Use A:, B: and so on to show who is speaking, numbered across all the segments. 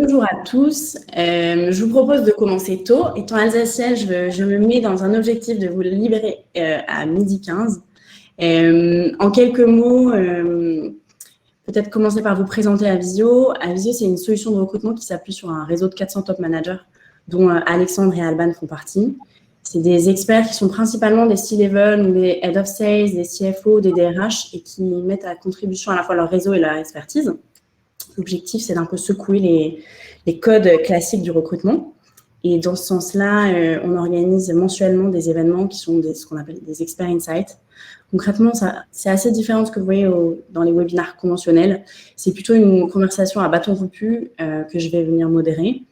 A: Bonjour à tous. Je vous propose de commencer tôt. Étant alsacienne, je me mets dans un objectif de vous libérer à 12h15. En quelques mots, peut-être commencer par vous présenter Avisio. Avisio, c'est une solution de recrutement qui s'appuie sur un réseau de 400 top managers, dont Alexandre et Alban font partie. C'est des experts qui sont principalement des C-level, des head of sales, des CFO, des DRH et qui mettent à contribution à la fois leur réseau et leur expertise. L'objectif, c'est d'un peu secouer les codes classiques du recrutement. Et dans ce sens-là, on organise mensuellement des événements qui sont ce qu'on appelle des Expert Insights. Concrètement, c'est assez différent de ce que vous voyez dans les webinaires conventionnels. C'est plutôt une conversation à bâton rompu que je vais venir modérer.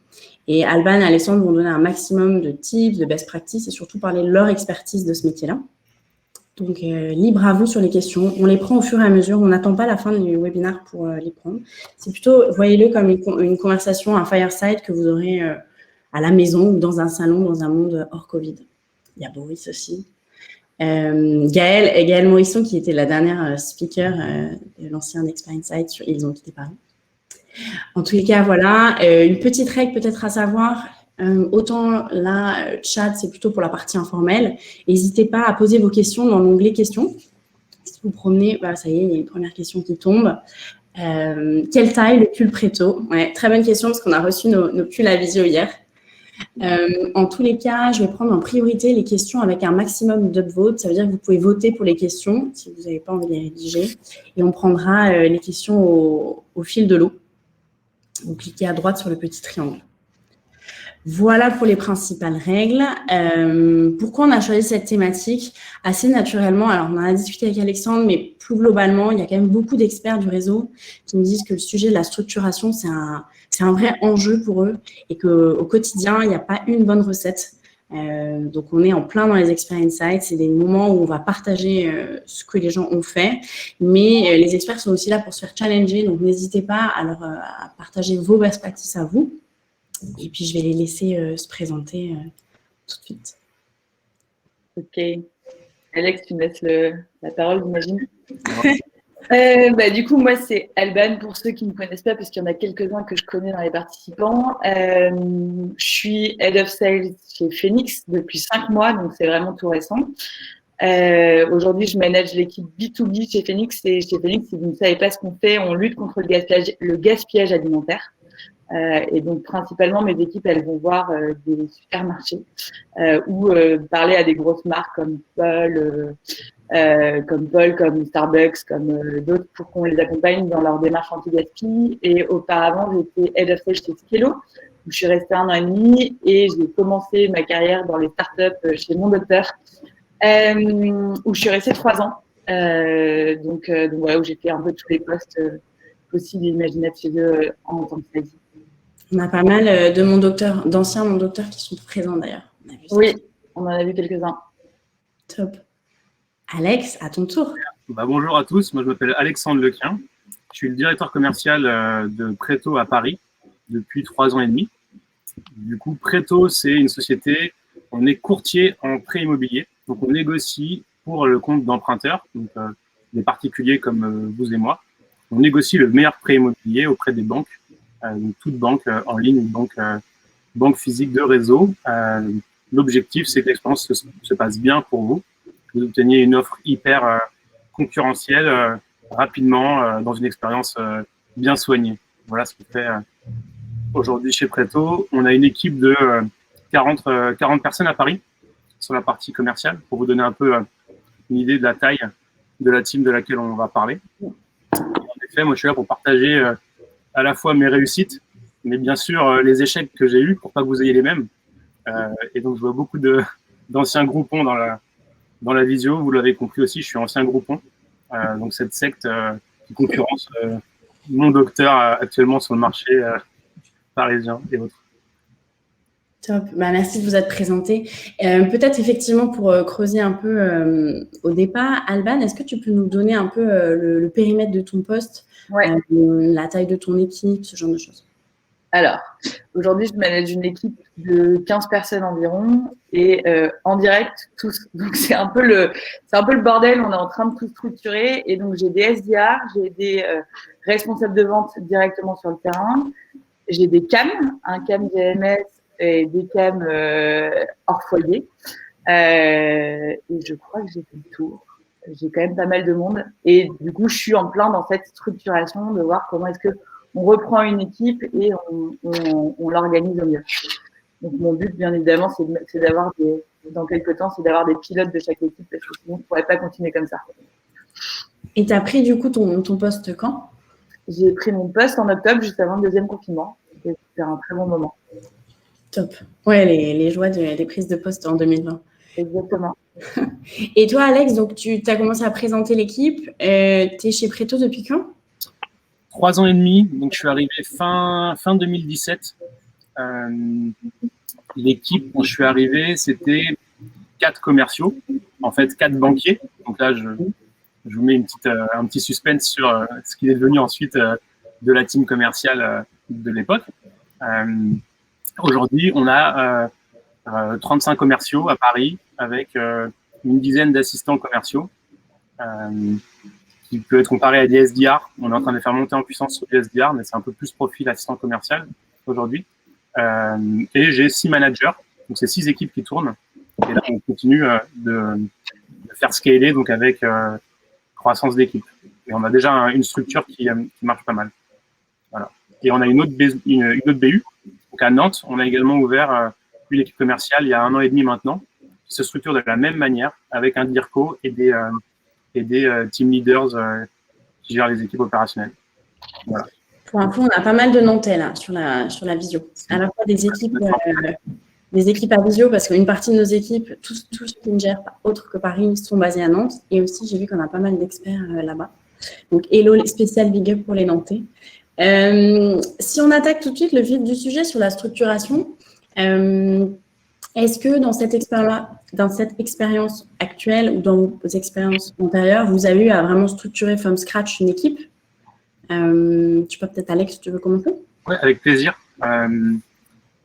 A: Et Alban et Alexandre vont donner un maximum de tips, de best practices et surtout parler de leur expertise de ce métier-là. Donc, libre à vous sur les questions. On les prend au fur et à mesure. On n'attend pas la fin du webinaire pour les prendre. C'est plutôt, voyez-le comme une conversation, un fireside que vous aurez à la maison ou dans un salon, dans un monde hors Covid. Il y a Boris aussi. Gaëlle Morisson, qui était la dernière speaker de l'ancien Expert Insight, ils ont quitté Paris. En tous les cas, voilà. Une petite règle peut-être à savoir. Autant là, chat, c'est plutôt pour la partie informelle. N'hésitez pas à poser vos questions dans l'onglet questions. Si vous promenez, ça y est, il y a une première question qui tombe. Quelle taille le pull Préto? Ouais, très bonne question parce qu'on a reçu nos pulls à Visio hier. En tous les cas, je vais prendre en priorité les questions avec un maximum d'upvotes. Ça veut dire que vous pouvez voter pour les questions si vous n'avez pas envie de les rédiger. Et on prendra les questions au fil de l'eau. Vous cliquez à droite sur le petit triangle. Voilà pour les principales règles. Pourquoi on a choisi cette thématique? Assez naturellement, alors on en a discuté avec Alexandre, mais plus globalement, il y a quand même beaucoup d'experts du réseau qui nous disent que le sujet de la structuration, c'est un vrai enjeu pour eux et qu'au quotidien, il n'y a pas une bonne recette. Donc, on est en plein dans les Expert Insights. C'est des moments où on va partager ce que les gens ont fait, mais les experts sont aussi là pour se faire challenger. Donc, n'hésitez pas à partager vos best practices à vous. Et puis, je vais les laisser se présenter tout de suite.
B: Ok. Alex, tu me laisses la parole, j'imagine. Du coup, moi, c'est Alban, pour ceux qui ne me connaissent pas, parce qu'il y en a quelques-uns que je connais dans les participants. Je suis Head of Sales chez Phoenix depuis 5 mois, donc c'est vraiment tout récent. Aujourd'hui, je manage l'équipe B2B chez Phoenix. Et chez Phoenix, si vous ne savez pas ce qu'on fait, on lutte contre le gaspillage alimentaire. Et donc, principalement, mes équipes, elles vont voir des supermarchés ou parler à des grosses marques comme Paul, comme Starbucks, comme d'autres, pour qu'on les accompagne dans leur démarche anti-gaspi. Et auparavant, j'étais Head of Sales chez Skello, où je suis restée 1 an et demi, et j'ai commencé ma carrière dans les startups chez Mon Docteur, où je suis restée 3 ans. Donc voilà, où j'ai fait un peu tous les postes possibles et imaginables chez eux en tant que sales.
A: On a pas mal d'anciens Mon Docteur qui sont présents d'ailleurs.
B: Oui, on en a vu quelques-uns.
A: Top. Alex, à ton tour.
C: Bonjour à tous, moi je m'appelle Alexandre Lequien. Je suis le directeur commercial de Préto à Paris depuis 3 ans et demi. Du coup, Préto, c'est une société, on est courtier en prêt immobilier. Donc on négocie pour le compte d'emprunteurs, donc des particuliers comme vous et moi. On négocie le meilleur prêt immobilier auprès des banques, donc toutes banques en ligne, banque physique de réseau. L'objectif, c'est que l'expérience se passe bien pour vous. Vous obteniez une offre hyper concurrentielle rapidement dans une expérience bien soignée. Voilà ce qu'on fait aujourd'hui chez Préto. On a une équipe de 40 personnes à Paris sur la partie commerciale pour vous donner un peu une idée de la taille de la team de laquelle on va parler. Et en effet, moi je suis là pour partager à la fois mes réussites, mais bien sûr les échecs que j'ai eus pour pas que vous ayez les mêmes. Et donc je vois beaucoup d'anciens groupons dans la visio. Vous l'avez compris aussi, je suis ancien groupon. Donc cette secte qui concurrence Mon Docteur actuellement sur le marché parisien et autres.
A: Top. Merci de vous être présenté. Peut-être effectivement pour creuser un peu au départ, Alban, est-ce que tu peux nous donner un peu le périmètre de ton poste, la taille de ton équipe, ce genre de choses?
B: Alors, aujourd'hui, je manage une équipe de 15 personnes environ et en direct, tous. Donc, c'est un peu le bordel. On est en train de tout structurer. Et donc, j'ai des SDR, j'ai des responsables de vente directement sur le terrain. j'ai des CAM, un CAM DMS et des CAM hors foyer. Et je crois que j'ai fait le tour. J'ai quand même pas mal de monde. Et du coup, je suis en plein dans cette structuration de voir comment est-ce que on reprend une équipe et on l'organise au mieux. Donc, mon but, bien évidemment, c'est d'avoir dans quelques temps, c'est d'avoir des pilotes de chaque équipe parce que sinon, on ne pourrait pas continuer comme ça.
A: Et tu as pris du coup ton poste quand?
B: J'ai pris mon poste en octobre, juste avant le deuxième confinement. C'était un très bon moment.
A: Top. Ouais, les joies des prises de poste en 2020.
B: Exactement.
A: Et toi, Alex, donc tu as commencé à présenter l'équipe. Tu es chez Preto depuis quand?
C: 3 ans et demi. Donc, je suis arrivé fin 2017. L'équipe, quand je suis arrivé, c'était 4 commerciaux, en fait 4 banquiers. Donc là, je vous mets un petit suspense sur ce qui est devenu ensuite de la team commerciale de l'époque. Aujourd'hui, on a 35 commerciaux à Paris avec une dizaine d'assistants commerciaux qui peut être comparé à des SDR. On est en train de faire monter en puissance sur des SDR, mais c'est un peu plus profil assistant commercial aujourd'hui. Et j'ai 6 managers, donc c'est 6 équipes qui tournent. Et là, on continue de faire scaler, donc avec croissance d'équipe. Et on a déjà une structure qui marche pas mal. Voilà. Et on a une autre BU. Donc à Nantes, on a également ouvert une équipe commerciale il y a 1 an et demi maintenant, qui se structure de la même manière, avec un DIRCO et des team leaders qui gèrent les équipes opérationnelles. Voilà.
A: Pour info, on a pas mal de Nantais là, sur la visio. À la fois des équipes à visio, parce qu'une partie de nos équipes, tous qui ne gèrent pas autre que Paris, sont basés à Nantes. Et aussi, j'ai vu qu'on a pas mal d'experts là-bas. Donc, hello, spécial big up pour les Nantais. Si on attaque tout de suite le vif du sujet sur la structuration, est-ce que dans cette expérience actuelle ou dans vos expériences antérieures, vous avez eu à vraiment structurer from scratch une équipe? Tu peux peut-être, Alex, tu veux commencer?
C: Oui, avec plaisir.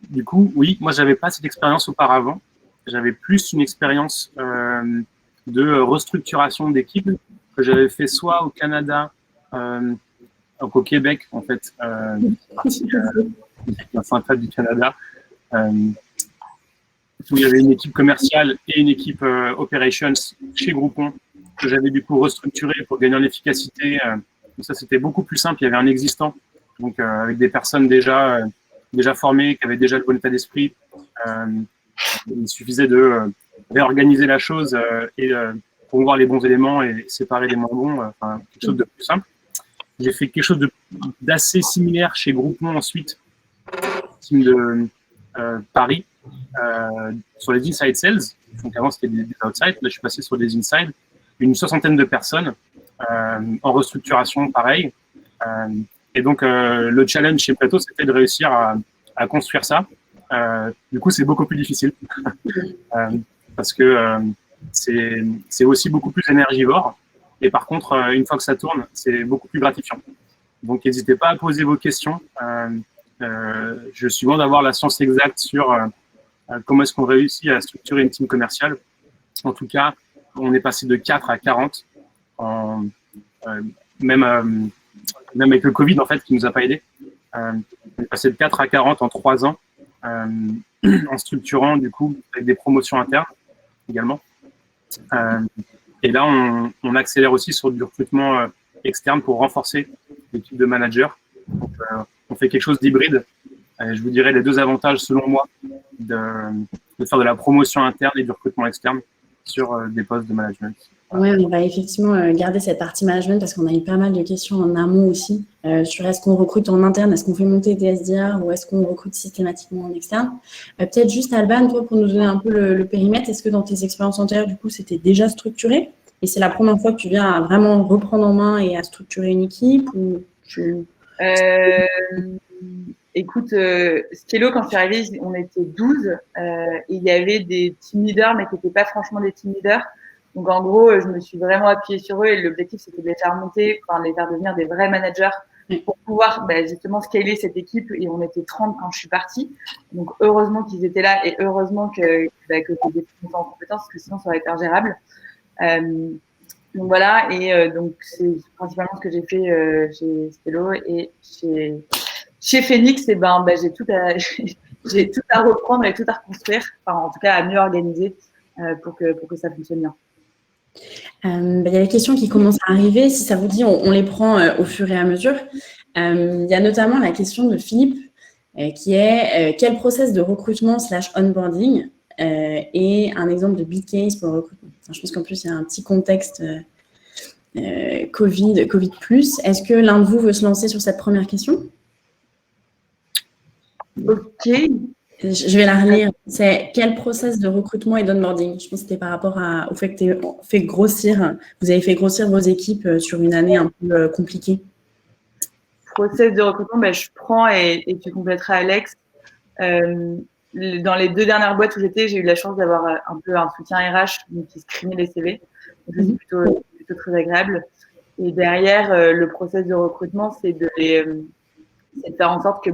C: Du coup, oui, moi, j'avais pas cette expérience auparavant. J'avais plus une expérience de restructuration d'équipe que j'avais fait soit au Canada, donc au Québec, en fait, la synthèse du Canada, où il y avait une équipe commerciale et une équipe operations chez Groupon que j'avais du coup restructuré pour gagner en efficacité. Donc ça, c'était beaucoup plus simple. Il y avait un existant, donc avec des personnes déjà formées, qui avaient déjà le bon état d'esprit. Il suffisait de réorganiser la chose et pour voir les bons éléments et séparer les moins bons. Quelque chose de plus simple. J'ai fait quelque chose d'assez similaire chez Groupon ensuite, team de Paris, sur les inside sales. Donc avant, c'était des outside. Là, je suis passé sur des inside. Une 60aine de personnes en restructuration, pareil. Et donc, le challenge chez Preto, c'était de réussir à construire ça. Du coup, c'est beaucoup plus difficile parce que c'est aussi beaucoup plus énergivore. Et par contre, une fois que ça tourne, c'est beaucoup plus gratifiant. Donc, n'hésitez pas à poser vos questions. Je suis loin d'avoir la science exacte sur comment est-ce qu'on réussit à structurer une team commerciale. En tout cas, on est passé de 4 à 40, même avec le Covid, en fait, qui ne nous a pas aidés. On est passé de 4 à 40 en 3 ans, en structurant, du coup, avec des promotions internes également. Et là, on accélère aussi sur du recrutement externe pour renforcer l'équipe de managers. Donc, on fait quelque chose d'hybride. Je vous dirais les 2 avantages, selon moi, de faire de la promotion interne et du recrutement externe sur des postes de management.
A: Oui, on va effectivement garder cette partie management parce qu'on a eu pas mal de questions en amont aussi sur est-ce qu'on recrute en interne, est-ce qu'on fait monter des SDR ou est-ce qu'on recrute systématiquement en externe. Peut-être juste Alban, toi, pour nous donner un peu le périmètre, est-ce que dans tes expériences antérieures, du coup, c'était déjà structuré et c'est la première fois que tu viens à vraiment reprendre en main et à structurer une équipe ou
B: Écoute, Skello, quand je suis arrivée, on était 12 et il y avait des team leaders, mais qui n'étaient pas franchement des team leaders. Donc, en gros, je me suis vraiment appuyée sur eux et l'objectif, c'était de les faire monter, enfin, de les faire devenir des vrais managers pour pouvoir justement scaler cette équipe. Et on était 30 quand je suis partie. Donc, heureusement qu'ils étaient là et heureusement que j'ai des montés en compétences parce que sinon, ça aurait été ingérable. Donc, voilà. Et donc, c'est principalement ce que j'ai fait chez Skello et chez Chez Phoenix, j'ai tout à j'ai tout à reprendre et tout à reconstruire, enfin, en tout cas à mieux organiser pour que ça fonctionne bien.
A: Il y a les questions qui commencent à arriver. Si ça vous dit, on les prend au fur et à mesure. Il y a notamment la question de Philippe qui est quel process de recrutement / onboarding et un exemple de big case pour le recrutement. Enfin, je pense qu'en plus, il y a un petit contexte Covid+. Est-ce que l'un de vous veut se lancer sur cette première question?
B: Ok.
A: Je vais la relire. C'est quel process de recrutement et d'onboarding? Je pense que c'était par rapport au fait que vous avez fait grossir vos équipes sur une année un peu compliquée.
B: Process de recrutement, je prends et tu complèteras, Alex. Dans les 2 dernières boîtes où j'étais, j'ai eu la chance d'avoir un peu un soutien RH qui screenait les CV. Donc, c'est plutôt très agréable. Et derrière, le process de recrutement, c'est de faire en sorte que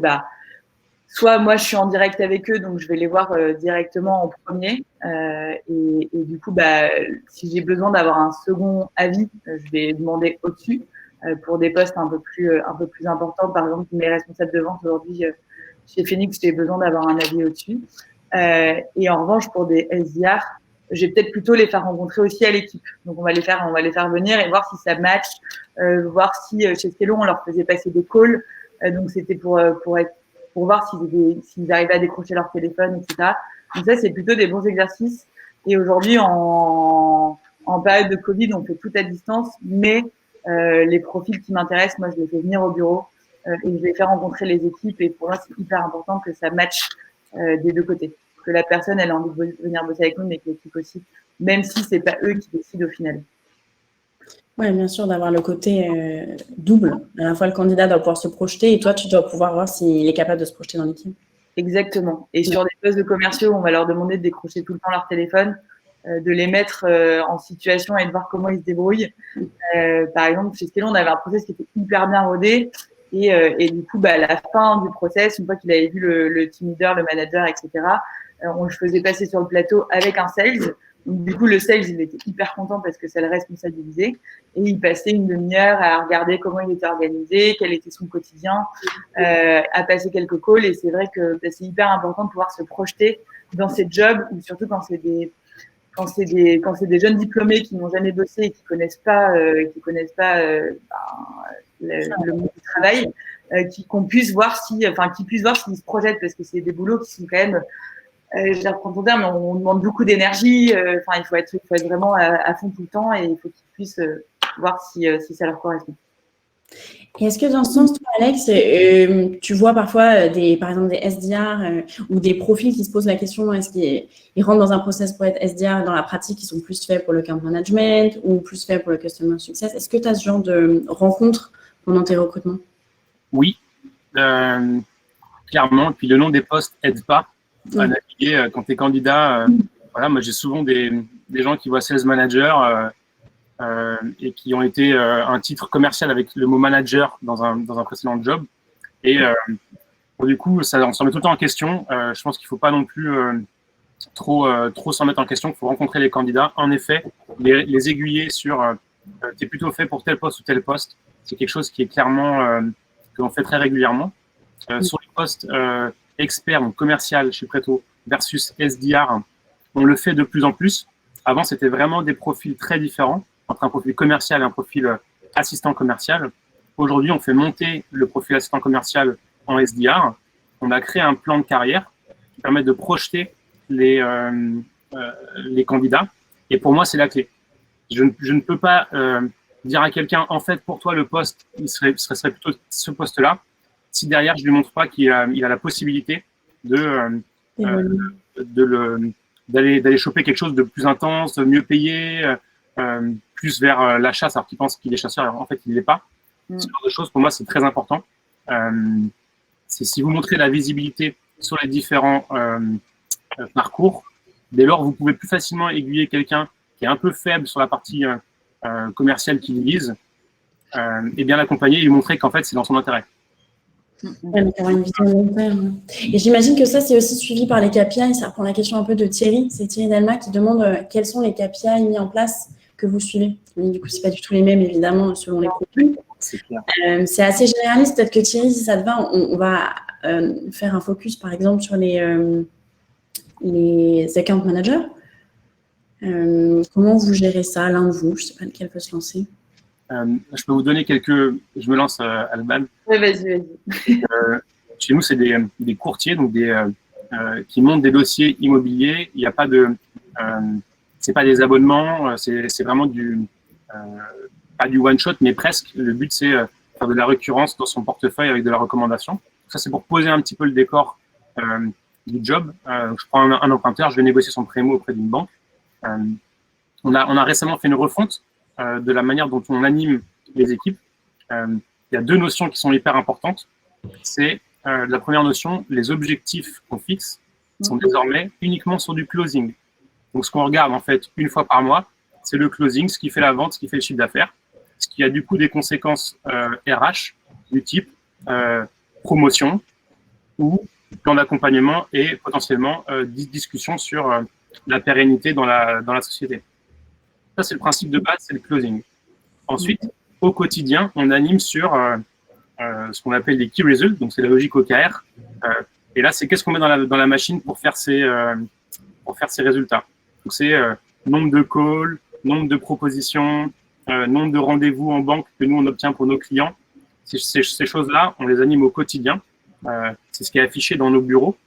B: soit moi je suis en direct avec eux, donc je vais les voir directement en premier, et du coup si j'ai besoin d'avoir un second avis, je vais demander au-dessus pour des postes un peu plus importants. Par exemple, mes responsables de vente aujourd'hui chez Phoenix, j'ai besoin d'avoir un avis au-dessus, et en revanche pour des SDR, je vais peut-être plutôt les faire rencontrer aussi à l'équipe. Donc on va les faire venir et voir si ça match, voir si chez Skello on leur faisait passer des calls, donc c'était pour voir s'ils arrivaient à décrocher leur téléphone, etc. Donc ça, c'est plutôt des bons exercices. Et aujourd'hui, en période de Covid, on fait tout à distance, mais les profils qui m'intéressent, moi, je les fais venir au bureau et je les fais rencontrer les équipes. Et pour moi, c'est hyper important que ça matche des 2 côtés. Que la personne, elle a envie de venir bosser avec nous, mais que l'équipe aussi, même si c'est pas eux qui décident au final.
A: Oui, bien sûr, d'avoir le côté double. À la fois, le candidat doit pouvoir se projeter et toi, tu dois pouvoir voir s'il est capable de se projeter dans l'équipe.
B: Exactement. Et sur des postes de commerciaux, on va leur demander de décrocher tout le temps leur téléphone, de les mettre en situation et de voir comment ils se débrouillent. Par exemple, chez Skello, on avait un process qui était hyper bien rodé. Et du coup, à la fin du process, une fois qu'il avait vu le team leader, le manager, etc., on le faisait passer sur le plateau avec un sales. Donc, du coup, le sales, il était hyper content parce que ça le responsabilisait. Et il passait une demi-heure à regarder comment il était organisé, quel était son quotidien, à passer quelques calls. Et c'est vrai que c'est hyper important de pouvoir se projeter dans ces jobs, ou surtout quand c'est des jeunes diplômés qui n'ont jamais bossé et qui connaissent pas le monde du travail, qu'on puisse voir s'ils se projettent, parce que c'est des boulots qui sont quand même, je vais reprendre ton terme, mais on demande beaucoup d'énergie. Il faut être vraiment à fond tout le temps, et il faut qu'ils puissent voir si ça leur correspond.
A: Et est-ce que dans ce sens, toi, Alex, tu vois parfois par exemple des SDR ou des profils qui se posent la question, est-ce qu'ils rentrent dans un process pour être SDR dans la pratique, ils sont plus faits pour le account management ou plus faits pour le customer success? Est-ce que tu as ce genre de rencontres pendant tes recrutements?
C: Oui, clairement. Et puis le nom des postes n'aide pas à naviguer quand tu es candidat. Voilà, moi j'ai souvent des gens qui voient sales manager et qui ont été un titre commercial avec le mot manager dans un précédent job. Et du coup, on s'en met tout le temps en question. Je pense qu'il ne faut pas non plus trop s'en mettre en question. Il faut rencontrer les candidats. En effet, les aiguiller sur tu es plutôt fait pour tel poste ou tel poste. C'est quelque chose qui est clairement que l'on fait très régulièrement. Sur les postes experts, donc commercial chez Preto versus SDR, on le fait de plus en plus. Avant, c'était vraiment des profils très différents entre un profil commercial et un profil assistant commercial. Aujourd'hui, on fait monter le profil assistant commercial en SDR. On a créé un plan de carrière qui permet de projeter les candidats. Et pour moi, c'est la clé. Je ne peux pas dire à quelqu'un, en fait, pour toi, le poste, il serait plutôt ce poste-là, si derrière, je ne lui montre pas qu'il a la possibilité d'aller choper quelque chose de plus intense, de mieux payé, plus vers la chasse, alors qu'il pense qu'il est chasseur, alors en fait, il ne l'est pas. Ce genre de choses, pour moi, c'est très important. C'est si vous montrez la visibilité sur les différents parcours, dès lors, vous pouvez plus facilement aiguiller quelqu'un qui est un peu faible sur la partie commerciale qu'il vise, et bien l'accompagner et lui montrer qu'en fait, c'est dans son intérêt.
A: Une vision long terme. Et j'imagine que ça, c'est aussi suivi par les KPI. Ça reprend la question un peu de Thierry. C'est Thierry Delma qui demande quels sont les KPI mis en place que vous suivez. Mais du coup, ce n'est pas du tout les mêmes, évidemment, selon les profils.
C: C'est clair.
A: C'est assez généraliste. Peut-être que Thierry, si ça te va, on va faire un focus, par exemple, sur les account managers. Comment vous gérez ça, l'un de vous? Je ne sais pas lequel peut se lancer.
C: Je peux vous donner Je me lance, Alban.
B: Oui, vas-y.
C: Chez nous, c'est des courtiers, donc qui montent des dossiers immobiliers. Il n'y a pas c'est pas des abonnements, c'est vraiment pas du one shot, mais presque. Le but, c'est faire de la récurrence dans son portefeuille avec de la recommandation. Ça, c'est pour poser un petit peu le décor du job. Je prends un emprunteur, je vais négocier son prêt auprès d'une banque. On a récemment fait une refonte de la manière dont on anime les équipes. Il y a 2 notions qui sont hyper importantes. C'est la première notion, les objectifs qu'on fixe sont désormais uniquement sur du closing. Donc, ce qu'on regarde en fait une fois par mois, c'est le closing, ce qui fait la vente, ce qui fait le chiffre d'affaires, ce qui a du coup des conséquences RH du type promotion ou plan d'accompagnement et potentiellement discussion sur la pérennité dans la société. Ça, c'est le principe de base, c'est le closing. Ensuite, au quotidien, on anime sur ce qu'on appelle les key results, donc c'est la logique OKR. Et là, c'est qu'est-ce qu'on met dans la machine pour faire ces résultats. Donc, c'est nombre de calls, nombre de propositions, nombre de rendez-vous en banque que nous, on obtient pour nos clients. Ces choses-là, on les anime au quotidien. C'est ce qui est affiché dans nos bureaux.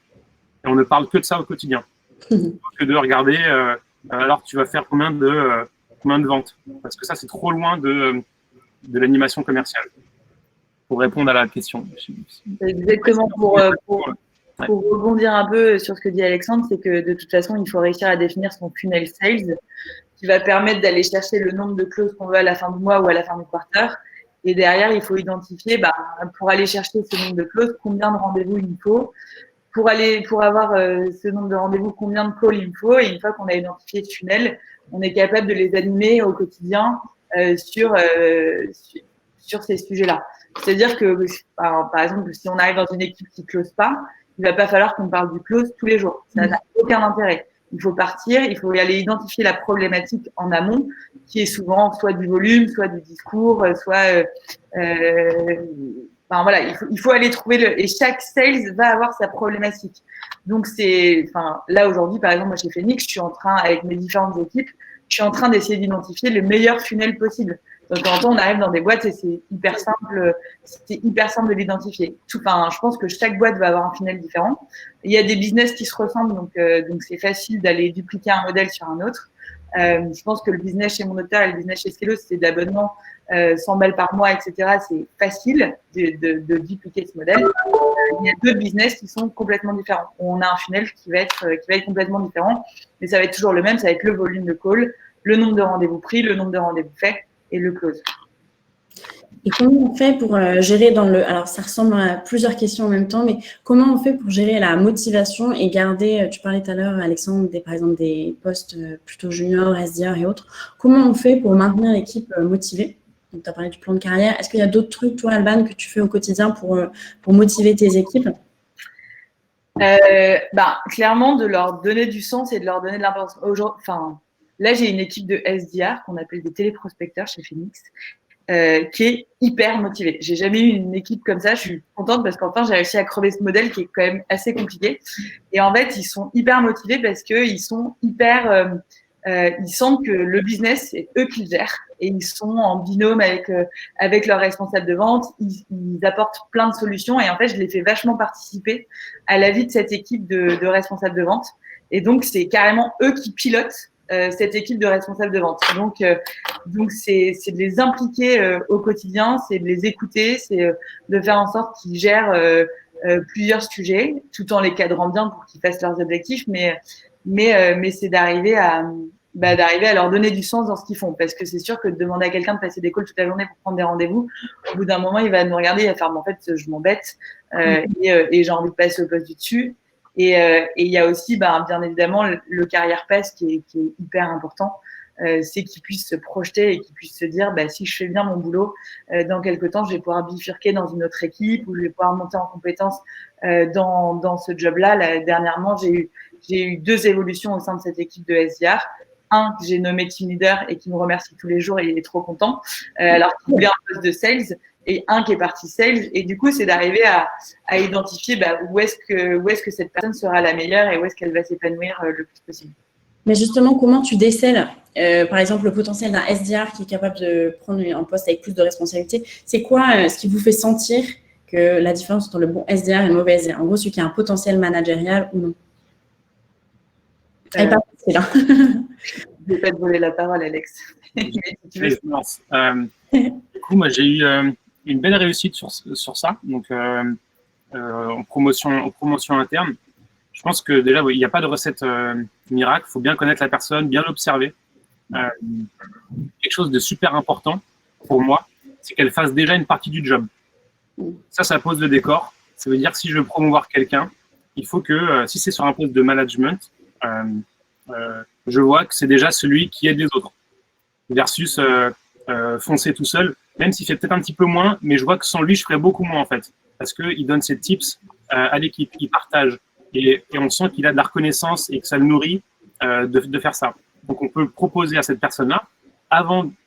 C: Et on ne parle que de ça au quotidien. Que de regarder, alors tu vas faire combien de ventes. Parce que ça, c'est trop loin de l'animation commerciale. Pour répondre à la question.
B: Exactement, pour rebondir un peu sur ce que dit Alexandre, c'est que de toute façon, il faut réussir à définir son funnel sales qui va permettre d'aller chercher le nombre de clauses qu'on veut à la fin du mois ou à la fin du quarter. Et derrière, il faut identifier, pour aller chercher ce nombre de clauses, combien de rendez-vous il me faut. Pour avoir ce nombre de rendez-vous, combien de calls il me faut. Et une fois qu'on a identifié ce funnel, on est capable de les animer au quotidien sur ces sujets-là. C'est-à-dire que, par exemple, si on arrive dans une équipe qui ne close pas, il ne va pas falloir qu'on parle du close tous les jours. Ça n'a aucun intérêt. Il faut partir, il faut aller identifier la problématique en amont, qui est souvent soit du volume, soit du discours, soit… voilà, il faut aller trouver et chaque sales va avoir sa problématique. Donc, là, aujourd'hui, par exemple, moi, chez Phoenix, je suis en train, avec mes différentes équipes, je suis en train d'essayer d'identifier le meilleur funnel possible. Donc, quand on arrive dans des boîtes, c'est hyper simple de l'identifier. Je pense que chaque boîte va avoir un funnel différent. Il y a des business qui se ressemblent, donc c'est facile d'aller dupliquer un modèle sur un autre. Je pense que le business chez mon notaire et le business chez Skelos, c'est d'abonnement 100 balles par mois, etc. C'est facile de dupliquer ce modèle. Il y a 2 business qui sont complètement différents. On a un funnel qui va être complètement différent, mais ça va être toujours le même. Ça va être le volume de call, le nombre de rendez-vous pris, le nombre de rendez-vous faits et le close.
A: Et comment on fait pour gérer alors ça ressemble à plusieurs questions en même temps, mais comment on fait pour gérer la motivation et garder, tu parlais tout à l'heure, Alexandre, par exemple des postes plutôt juniors, SDR et autres, comment on fait pour maintenir l'équipe motivée? Donc, tu as parlé du plan de carrière. Est-ce qu'il y a d'autres trucs, toi, Alban, que tu fais au quotidien pour motiver tes équipes?
B: Clairement, de leur donner du sens et de leur donner de l'importance. Là, j'ai une équipe de SDR qu'on appelle des téléprospecteurs chez Phoenix, qui est hyper motivée. J'ai jamais eu une équipe comme ça. Je suis contente parce qu'enfin, j'ai réussi à crever ce modèle qui est quand même assez compliqué. Et en fait, ils sont hyper motivés parce qu'ils sont hyper… ils sentent que le business, c'est eux qui le gèrent. Et ils sont en binôme avec leurs responsables de vente. Ils apportent plein de solutions. Et en fait, je les fais vachement participer à la vie de cette équipe de responsables de vente. Et donc, c'est carrément eux qui pilotent cette équipe de responsables de vente. Donc c'est de les impliquer au quotidien, c'est de les écouter, c'est de faire en sorte qu'ils gèrent plusieurs sujets, tout en les cadrant bien pour qu'ils fassent leurs objectifs, mais c'est d'arriver à leur donner du sens dans ce qu'ils font. Parce que c'est sûr que de demander à quelqu'un de passer des calls toute la journée pour prendre des rendez-vous, au bout d'un moment, il va nous regarder, il va faire, en fait, je m'embête et j'ai envie de passer au poste du dessus. Et il y a aussi, bien évidemment, le carrière pass qui est hyper important. C'est qu'ils puissent se projeter et qu'ils puissent se dire, si je fais bien mon boulot, dans quelques temps, je vais pouvoir bifurquer dans une autre équipe ou je vais pouvoir monter en compétence dans ce job-là. Dernièrement, j'ai eu 2 évolutions au sein de cette équipe de SDR un que j'ai nommé team leader et qui me remercie tous les jours et il est trop content, alors qu'il voulait un poste de sales, et un qui est parti sales. Et du coup, c'est d'arriver à identifier où est-ce que cette personne sera la meilleure et où est-ce qu'elle va s'épanouir le plus possible.
A: Mais justement, comment tu décèles, par exemple, le potentiel d'un SDR qui est capable de prendre un poste avec plus de responsabilités? C'est quoi ce qui vous fait sentir que la différence entre le bon SDR et le mauvais SDR? En gros, celui qui a un potentiel managérial ou non? Pas facile, hein.
B: Je ne vais pas te voler la parole, Alex.
C: Du coup, moi, j'ai eu une belle réussite sur ça. Donc, en promotion interne, je pense que déjà, il n'y a pas de recette miracle. Il faut bien connaître la personne, bien l'observer. Quelque chose de super important pour moi, c'est qu'elle fasse déjà une partie du job. Ça pose le décor. Ça veut dire que si je veux promouvoir quelqu'un, il faut que, si c'est sur un poste de management, je vois que c'est déjà celui qui aide les autres. Versus foncer tout seul, même s'il fait peut-être un petit peu moins, mais je vois que sans lui, je ferais beaucoup moins en fait. Parce qu'il donne ses tips à l'équipe, il partage. Et on sent qu'il a de la reconnaissance et que ça le nourrit de faire ça. Donc on peut proposer à cette personne-là,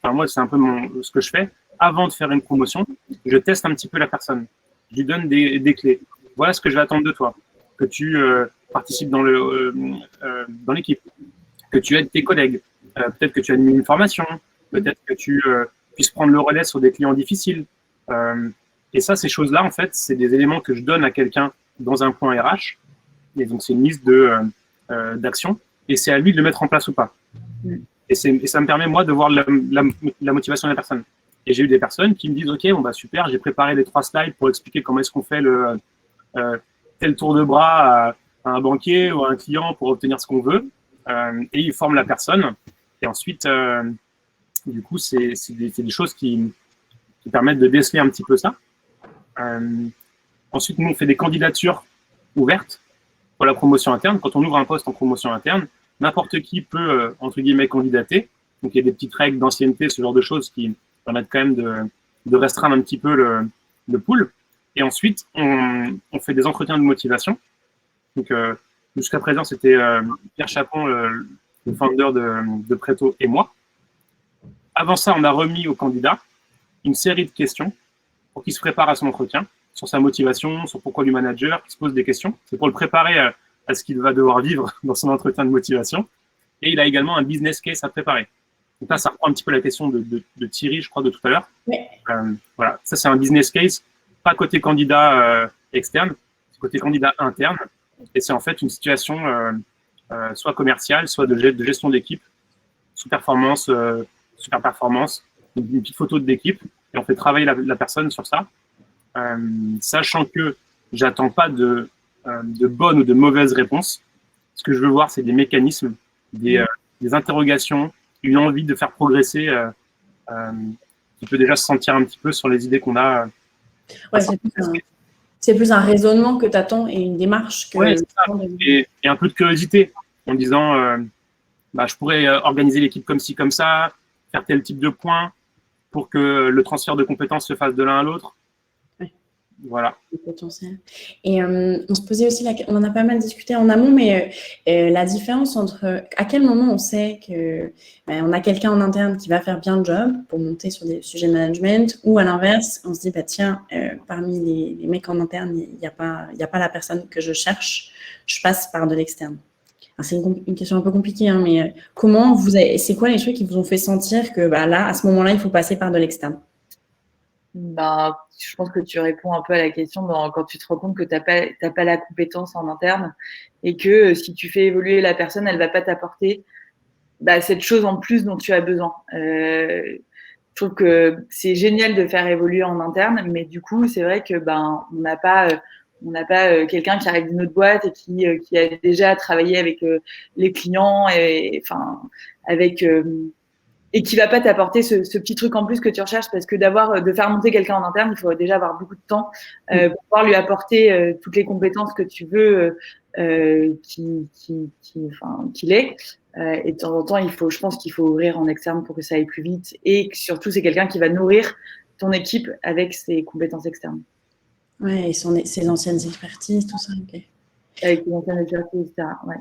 C: moi c'est un peu ce que je fais, avant de faire une promotion, je teste un petit peu la personne. Je lui donne des clés. Voilà ce que je vais attendre de toi. Que tu participes dans l'équipe, que tu aides tes collègues, peut-être que tu animes une formation, peut-être que tu puisses prendre le relais sur des clients difficiles. Et ça, ces choses-là, en fait, c'est des éléments que je donne à quelqu'un dans un point RH. Et donc, c'est une liste d'actions. Et c'est à lui de le mettre en place ou pas. Et ça me permet, moi, de voir la motivation de la personne. Et j'ai eu des personnes qui me disent, OK, super, j'ai préparé les 3 slides pour expliquer comment est-ce qu'on fait tel tour de bras à un banquier ou à un client pour obtenir ce qu'on veut. Et ils forment la personne. Et ensuite, du coup, c'est des choses qui permettent de déceler un petit peu ça. Ensuite, nous, on fait des candidatures ouvertes pour la promotion interne. Quand on ouvre un poste en promotion interne, n'importe qui peut, entre guillemets, candidater. Donc, il y a des petites règles d'ancienneté, ce genre de choses qui permettent quand même de restreindre un petit peu le pool. Et ensuite, on fait des entretiens de motivation. Donc, jusqu'à présent, c'était Pierre Chapon, le founder de Preto, et moi. Avant ça, on a remis au candidat une série de questions pour qu'il se prépare à son entretien, sur sa motivation, sur pourquoi du manager, qu'il se pose des questions. C'est pour le préparer à ce qu'il va devoir vivre dans son entretien de motivation. Et il a également un business case à préparer. Donc là, ça reprend un petit peu la question de Thierry, je crois, de tout à l'heure.
A: Oui.
C: Voilà, ça, c'est un business case, pas côté candidat externe, c'est côté candidat interne. Et c'est en fait une situation soit commerciale, soit de gestion d'équipe, super performance, une petite photo de l'équipe, et on fait travailler la personne sur ça, sachant que j'attends pas de bonnes ou de mauvaises réponses. Ce que je veux voir, c'est des mécanismes, des interrogations, une envie de faire progresser, qui peut déjà se sentir un petit peu sur les idées qu'on a.
A: Ouais, c'est plus un raisonnement que tu attends et une démarche que.
C: Ouais, c'est ça. Et un peu de curiosité en disant je pourrais organiser l'équipe comme ci, comme ça, faire tel type de points pour que le transfert de compétences se fasse de l'un à l'autre.
A: Ouais.
C: Voilà.
A: Le potentiel. Et on se posait aussi on en a pas mal discuté en amont, mais la différence entre à quel moment on sait que on a quelqu'un en interne qui va faire bien le job pour monter sur des sujets de management, ou à l'inverse, on se dit tiens, parmi les mecs en interne, il n'y a pas la personne que je cherche, je passe par de l'externe. C'est une question un peu compliquée, hein, mais c'est quoi les trucs qui vous ont fait sentir que là, à ce moment-là, il faut passer par de l'externe?
B: Je pense que tu réponds un peu à la question quand tu te rends compte que tu n'as pas la compétence en interne et que si tu fais évoluer la personne, elle ne va pas t'apporter cette chose en plus dont tu as besoin. Je trouve que c'est génial de faire évoluer en interne, mais du coup, c'est vrai que on n'a pas quelqu'un qui arrive d'une autre boîte et qui a déjà travaillé avec les clients et qui va pas t'apporter ce petit truc en plus que tu recherches, parce que de faire monter quelqu'un en interne, il faut déjà avoir beaucoup de temps pour pouvoir lui apporter toutes les compétences que tu veux qu'il ait. Et de temps en temps, je pense qu'il faut ouvrir en externe pour que ça aille plus vite, et surtout c'est quelqu'un qui va nourrir ton équipe avec ses compétences externes.
A: Ouais, et ses anciennes expertises, tout ça. Okay.
B: Avec ses anciennes expertises, etc. Ouais.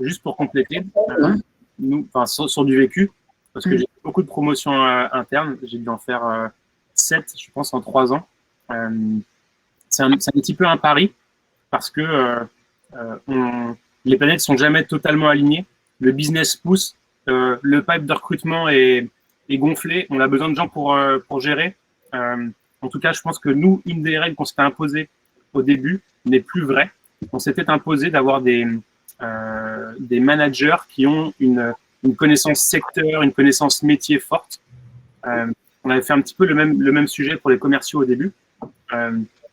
C: juste pour compléter, nous, sur du vécu, parce que j'ai fait beaucoup de promotions internes, j'ai dû en faire 7, je pense, en 3 ans. C'est un petit peu un pari, parce que les planètes sont jamais totalement alignées. Le business pousse, le pipe de recrutement est gonflé. On a besoin de gens pour gérer. En tout cas, je pense que nous, une des règles qu'on s'était imposées au début n'est plus vraie. On s'était imposé d'avoir des managers qui ont une connaissance secteur, une connaissance métier forte. On avait fait un petit peu le même sujet pour les commerciaux au début.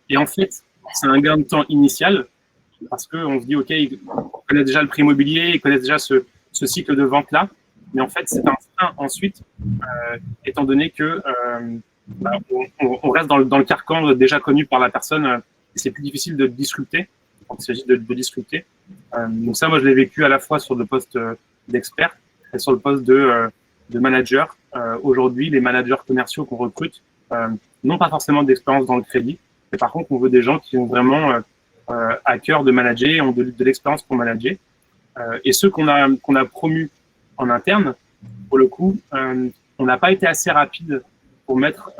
C: Et en fait, c'est un gain de temps initial parce qu'on se dit, OK, ils connaissent déjà le prix immobilier, ils connaissent déjà ce cycle de vente-là. Mais en fait, c'est un frein ensuite, étant donné que on reste dans le carcan déjà connu par la personne et c'est plus difficile de disrupter quand il s'agit de disrupter. Donc ça, moi, je l'ai vécu à la fois sur le poste d'expert et sur le poste de manager. Aujourd'hui, les managers commerciaux qu'on recrute n'ont pas forcément d'expérience dans le crédit, mais par contre, on veut des gens qui ont vraiment à cœur de manager, ont de l'expérience pour manager. Et ceux qu'on a promus en interne, pour le coup, on n'a pas été assez rapide pour mettre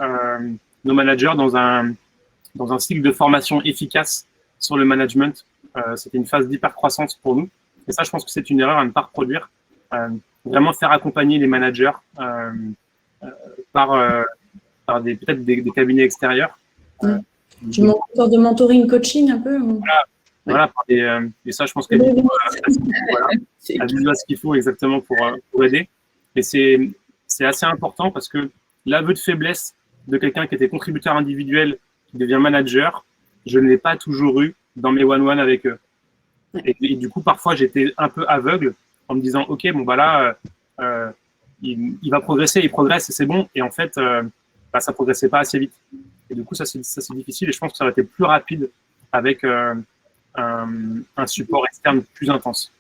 C: nos managers dans un cycle de formation efficace sur le management. C'était une phase d'hypercroissance pour nous. Et ça, je pense que c'est une erreur à ne pas reproduire. Vraiment faire accompagner les managers par peut-être des cabinets extérieurs.
A: Tu montres une sorte de mentoring, coaching un peu ou...
C: Voilà, et ça, je pense qu'elle a déjà ce qu'il faut exactement pour aider. Et c'est assez important parce que l'aveu de faiblesse de quelqu'un qui était contributeur individuel, qui devient manager, je ne l'ai pas toujours eu dans mes one-one avec eux. Et du coup, parfois, j'étais un peu aveugle en me disant, OK, bon, bah là, il va progresser, il progresse et c'est bon. Et en fait, ça progressait pas assez vite. Et du coup, ça, c'est difficile. Et je pense que ça aurait été plus rapide avec un support externe plus intense.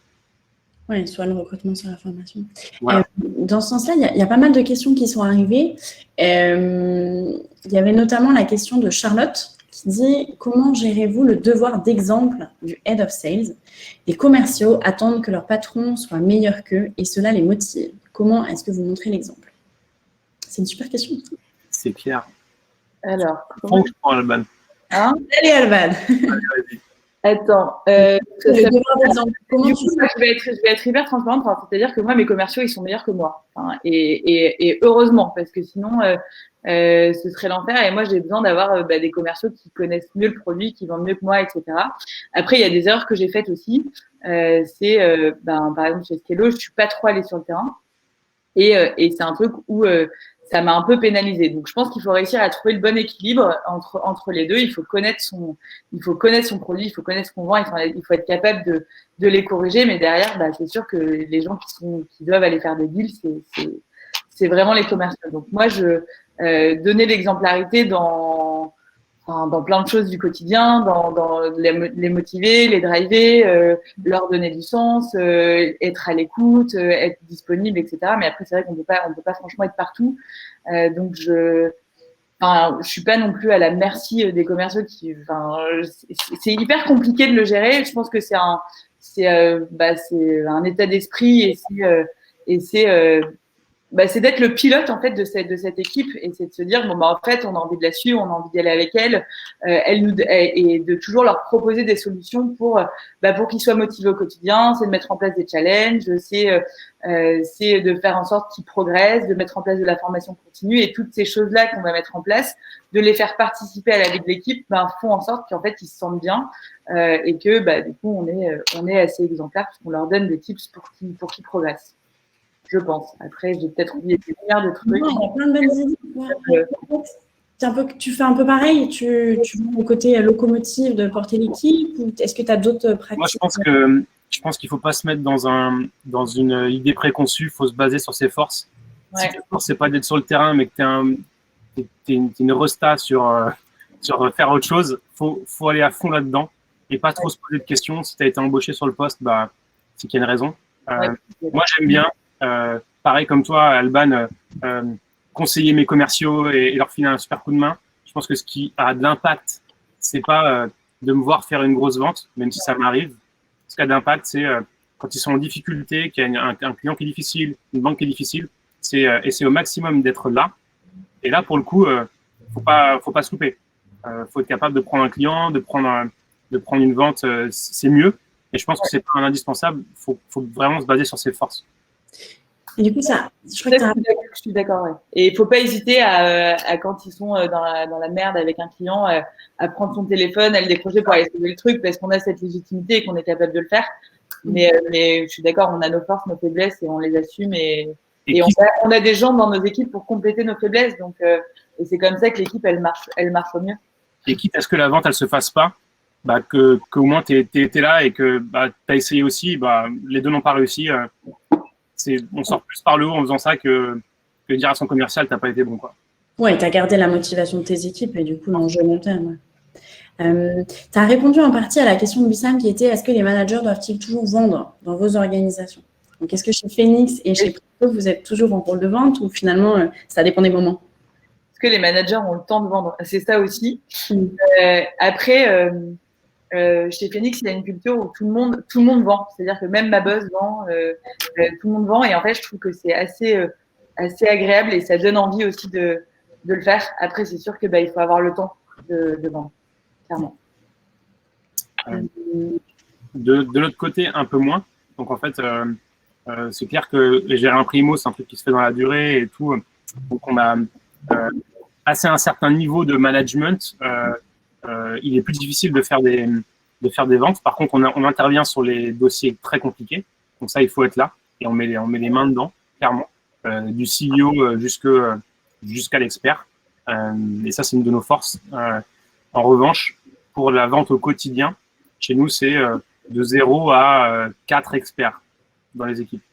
A: Oui, soit le recrutement, soit la formation.
C: Voilà.
A: Dans ce sens-là, il y a pas mal de questions qui sont arrivées. Il y avait notamment la question de Charlotte qui dit « Comment gérez-vous le devoir d'exemple du Head of Sales ? Les commerciaux attendent que leur patron soit meilleur qu'eux et cela les motive. Comment est-ce que vous montrez l'exemple ?» C'est une super question.
C: C'est clair.
B: Alors,
C: franchement, Alban.
B: Hein ?
A: Allez, Alban.
B: Attends.
A: Le devoir d'exemple. Comment tu fais ?
B: Je vais être hyper transparente. C'est-à-dire que moi, mes commerciaux, ils sont meilleurs que moi. Et heureusement, parce que sinon, ce serait l'enfer. Et moi, j'ai besoin d'avoir des commerciaux qui connaissent mieux le produit, qui vendent mieux que moi, etc. Après, il y a des erreurs que j'ai faites aussi. Par exemple, chez Skello, je suis pas trop allée sur le terrain. Et c'est un truc où ça m'a un peu pénalisée. Donc, je pense qu'il faut réussir à trouver le bon équilibre entre les deux. Il faut connaître son produit, il faut connaître ce qu'on vend, il faut être capable de les corriger. Mais derrière, c'est sûr que les gens qui doivent aller faire des deals, c'est vraiment les commerciaux. Donc, moi, je donner l'exemplarité dans plein de choses du quotidien, dans les motiver, les driver, leur donner du sens, être à l'écoute, être disponible, etc. Mais après, c'est vrai qu'on peut pas franchement être partout. Donc je suis pas non plus à la merci des commerciaux c'est hyper compliqué de le gérer. Je pense que c'est un état d'esprit et c'est d'être le pilote en fait de cette équipe et c'est de se dire en fait on a envie de la suivre, on a envie d'y aller avec elle, et de toujours leur proposer des solutions pour qu'ils soient motivés au quotidien. C'est de mettre en place des challenges, c'est de faire en sorte qu'ils progressent, de mettre en place de la formation continue et toutes ces choses là qu'on va mettre en place, de les faire participer à la vie de l'équipe, font en sorte qu'en fait ils se sentent bien et que du coup on est assez exemplaire parce qu'on leur donne des tips pour qu'ils progressent. Je pense. Après, j'ai peut-être oublié des milliards de trucs.
A: Non, il y a plein de belles idées. Tu fais un peu pareil. Tu vois le côté locomotive de porter l'équipe ou est-ce que tu as d'autres pratiques?
C: Moi, je pense qu'il ne faut pas se mettre dans une idée préconçue. Il faut se baser sur ses forces. Ouais. Si tes forces, ce n'est pas d'être sur le terrain, mais que tu es une resta sur faire autre chose, il faut aller à fond là-dedans et pas trop se poser de questions. Si tu as été embauché sur le poste, c'est qu'il y a une raison. Moi, j'aime bien. Pareil comme toi, Alban, conseiller mes commerciaux et leur filer un super coup de main. Je pense que ce qui a de l'impact, c'est pas de me voir faire une grosse vente, même si ça m'arrive. Ce qui a d'impact, c'est quand ils sont en difficulté, qu'il y a un client qui est difficile, une banque qui est difficile, c'est essayer au maximum d'être là. Et là, pour le coup, faut pas se louper. Faut être capable de prendre un client, de prendre une vente, c'est mieux. Et je pense que c'est pas un indispensable. Faut vraiment se baser sur ses forces.
A: Et du coup, je crois que
B: je suis d'accord. Ouais. Et il faut pas hésiter à quand ils sont dans la merde avec un client, à prendre son téléphone, à le décrocher pour aller sauver le truc, parce qu'on a cette légitimité et qu'on est capable de le faire. Mais je suis d'accord, on a nos forces, nos faiblesses et on les assume. Et on a des gens dans nos équipes pour compléter nos faiblesses. Donc, et c'est comme ça que l'équipe, elle marche au mieux.
C: Et quitte à ce que la vente, elle se fasse pas, qu'au moins tu es là et que tu as essayé aussi, les deux n'ont pas réussi. On sort plus par le haut en faisant ça que dire à son commercial, t'as pas été bon, quoi.
A: Ouais, tu as gardé la motivation de tes équipes et du coup, l'enjeu long terme. Tu as répondu en partie à la question de Wissam qui était est-ce que les managers doivent-ils toujours vendre dans vos organisations? Donc, est-ce que chez Phoenix et chez Preto, vous êtes toujours en rôle de vente ou finalement, ça dépend des moments?
B: Est-ce que les managers ont le temps de vendre? C'est ça aussi. Après, chez Phoenix, il y a une culture où tout le monde vend. C'est-à-dire que même ma boss vend, tout le monde vend. Et en fait, je trouve que c'est assez agréable et ça donne envie aussi de le faire. Après, c'est sûr que il faut avoir le temps de vendre, clairement.
C: De l'autre côté, un peu moins. Donc en fait, c'est clair que gérer un primo, c'est un truc qui se fait dans la durée et tout. Donc on a passé un certain niveau de management. Il est plus difficile de faire des ventes. Par contre, on intervient sur les dossiers très compliqués. Donc ça, il faut être là et on met les mains dedans, clairement, du CEO jusqu'à l'expert. Et ça, c'est une de nos forces. En revanche, pour la vente au quotidien, chez nous, c'est de 0 à 4 experts dans les équipes.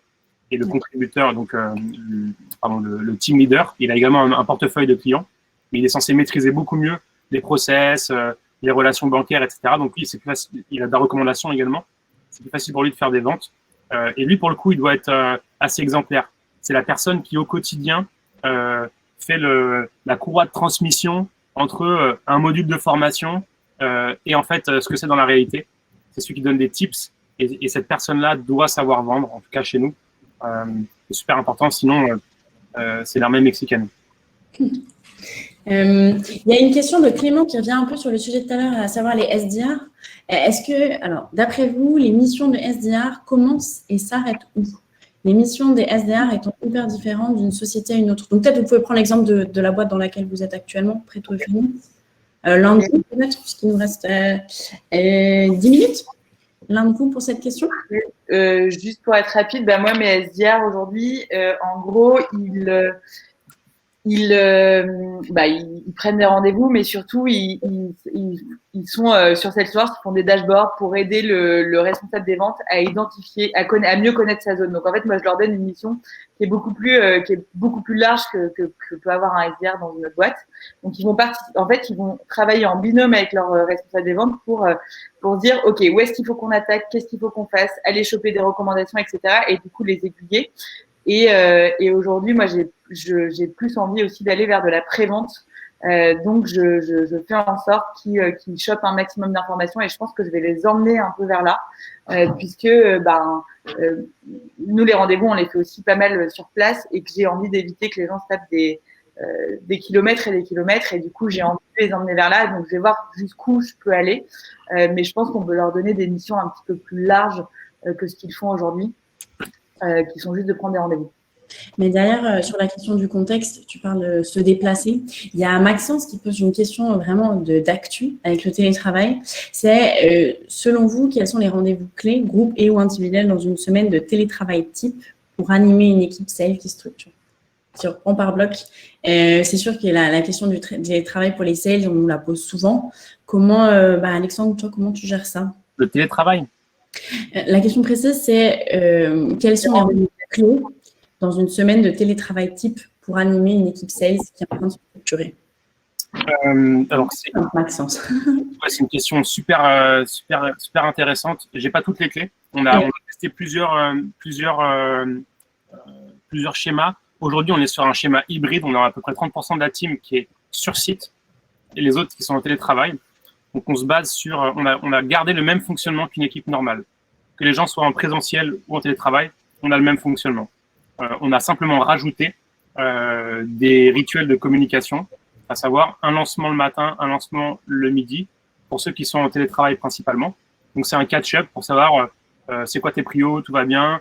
C: Et le contributeur, donc le team leader, il a également un portefeuille de clients, mais il est censé maîtriser beaucoup mieux les process, les relations bancaires, etc. Donc lui, c'est plus facile. Il a des recommandations également. C'est plus facile pour lui de faire des ventes. Et lui, pour le coup, il doit être assez exemplaire. C'est la personne qui, au quotidien, fait la courroie de transmission entre un module de formation et en fait ce que c'est dans la réalité. C'est celui qui donne des tips. Et cette personne-là doit savoir vendre, en tout cas chez nous. C'est super important, sinon c'est l'armée mexicaine.
A: Il y a une question de Clément qui revient un peu sur le sujet de tout à l'heure, à savoir les SDR. Alors, d'après vous, les missions de SDR commencent et s'arrêtent où? Les missions des SDR étant hyper différentes d'une société à une autre. Donc, peut-être vous pouvez prendre l'exemple de la boîte dans laquelle vous êtes actuellement, Preto et Phoenix. L'un de vous, peut-être, puisqu'il nous reste 10 minutes. L'un de vous pour cette question?
B: Juste pour être rapide, moi, mes SDR aujourd'hui, en gros, ils prennent des rendez-vous, mais surtout, ils sont sur Salesforce, ils font des dashboards pour aider le responsable des ventes à identifier, à mieux connaître sa zone. Donc, en fait, moi, je leur donne une mission qui est beaucoup plus large que peut avoir un SDR dans une autre boîte. Donc, ils vont travailler en binôme avec leur responsable des ventes pour dire, OK, où est-ce qu'il faut qu'on attaque, qu'est-ce qu'il faut qu'on fasse, aller choper des recommandations, etc. Et du coup, les aiguiller. Et aujourd'hui, moi, j'ai plus envie aussi d'aller vers de la prévente. Donc, je fais en sorte qu'ils chopent un maximum d'informations et je pense que je vais les emmener un peu vers là, puisque nous, les rendez-vous, on les fait aussi pas mal sur place et que j'ai envie d'éviter que les gens se tapent des kilomètres et des kilomètres et du coup, j'ai envie de les emmener vers là. Donc, je vais voir jusqu'où je peux aller. Mais je pense qu'on peut leur donner des missions un petit peu plus larges que ce qu'ils font aujourd'hui. Qui sont juste de prendre des rendez-vous.
A: Mais derrière, sur la question du contexte, tu parles de se déplacer. Il y a Maxence qui pose une question vraiment d'actu avec le télétravail. C'est, selon vous, quels sont les rendez-vous clés, groupe et ou individuels, dans une semaine de télétravail type pour animer une équipe sales qui structure? Si on reprend par bloc, c'est sûr que la question du télétravail pour les sales, on nous la pose souvent. Comment, Alexandre, toi, comment tu gères ça?
C: Le télétravail?
A: La question précise, c'est quels sont les rendez-vous clés dans une semaine de télétravail type pour animer une équipe sales qui est en train de se structurer?
C: Alors,
A: Maxence.
C: C'est une question super intéressante. J'ai pas toutes les clés. On a testé plusieurs schémas. Aujourd'hui, on est sur un schéma hybride. On a à peu près 30% de la team qui est sur site et les autres qui sont en télétravail. Donc, on se base sur… On a gardé le même fonctionnement qu'une équipe normale. que les gens soient en présentiel ou en télétravail, on a le même fonctionnement. On a simplement rajouté des rituels de communication, à savoir un lancement le matin, un lancement le midi, pour ceux qui sont en télétravail principalement. Donc, c'est un catch-up pour savoir c'est quoi tes prios, tout va bien,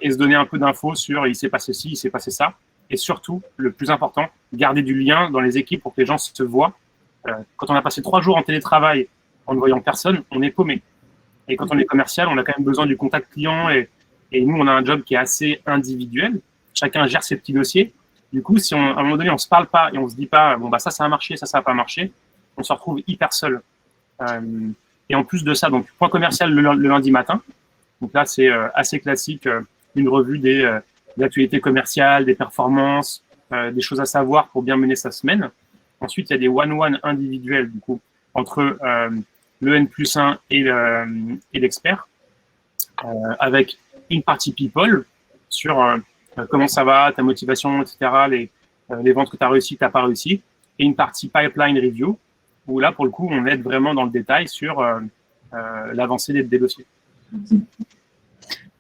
C: et se donner un peu d'infos sur il s'est passé ci, il s'est passé ça. Et surtout, le plus important, garder du lien dans les équipes pour que les gens se voient. Quand on a passé 3 jours en télétravail en ne voyant personne, on est paumé. Et quand on est commercial, on a quand même besoin du contact client et nous, on a un job qui est assez individuel. Chacun gère ses petits dossiers. Du coup, si à un moment donné, on se parle pas et on se dit pas, bon, bah, ça a marché, ça a pas marché, on se retrouve hyper seul. Et en plus de ça, donc, point commercial le lundi matin. Donc là, c'est assez classique, une revue des actualités commerciales, des performances, des choses à savoir pour bien mener sa semaine. Ensuite, il y a des one-one individuels, du coup, entre le N+1 et l'expert, avec une partie people sur comment ça va, ta motivation, etc., les ventes que tu as réussi, que tu n'as pas réussi, et une partie pipeline review, où là, pour le coup, on aide vraiment dans le détail sur l'avancée des dossiers.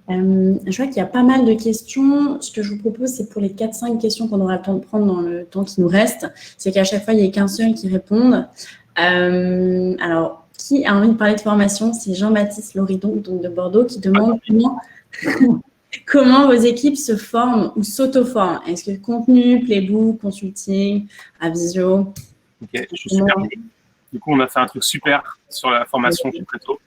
A: Je vois qu'il y a pas mal de questions. Ce que je vous propose, c'est pour les 4-5 questions qu'on aura le temps de prendre dans le temps qui nous reste, c'est qu'à chaque fois, il n'y ait qu'un seul qui réponde. Alors, qui a envie de parler de formation? C'est Jean-Baptiste Loridon, donc de Bordeaux, qui demande comment vos équipes se forment ou s'auto-forment. Est-ce que contenu, playbook, consulting, Avisio?
C: Ok, je suis super. Du coup, on a fait un truc super sur la formation chez Preto.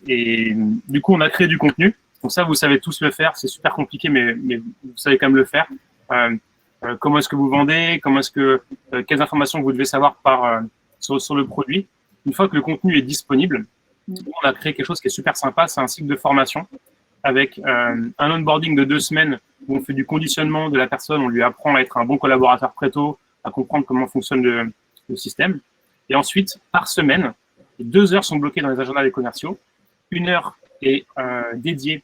C: Et du coup, on a créé du contenu. Donc ça, vous savez tous le faire. C'est super compliqué, mais vous savez quand même le faire. Comment est-ce que vous vendez? Quelles informations vous devez savoir sur le produit? Une fois que le contenu est disponible, on a créé quelque chose qui est super sympa. C'est un cycle de formation avec un onboarding de 2 semaines où on fait du conditionnement de la personne. On lui apprend à être un bon collaborateur Preto, à comprendre comment fonctionne le système. Et ensuite, par semaine, 2 heures sont bloquées dans les agendas des commerciaux. 1 heure est dédiée